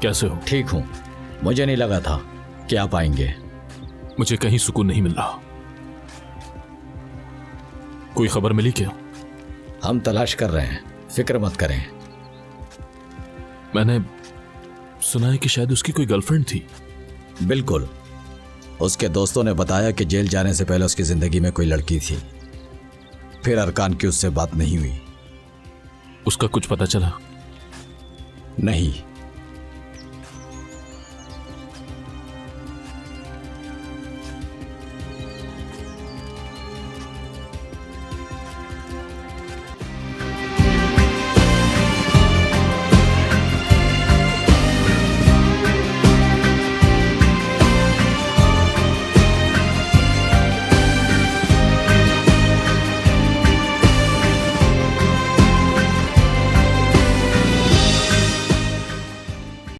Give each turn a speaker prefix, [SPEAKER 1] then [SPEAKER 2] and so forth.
[SPEAKER 1] कैसे हो?
[SPEAKER 2] ठीक हूँ। मुझे नहीं लगा था कि आप आएंगे।
[SPEAKER 1] मुझे कहीं सुकून नहीं मिल रहा। कोई खबर मिली क्या?
[SPEAKER 2] हम तलाश कर रहे हैं, फिक्र मत करें।
[SPEAKER 1] मैंने सुना है कि शायद उसकी कोई गर्लफ्रेंड थी।
[SPEAKER 2] बिल्कुल। उसके दोस्तों ने बताया कि जेल जाने से पहले उसकी जिंदगी में कोई लड़की थी, फिर अरकान की उससे बात नहीं हुई।
[SPEAKER 1] उसका कुछ पता चला?
[SPEAKER 2] नहीं।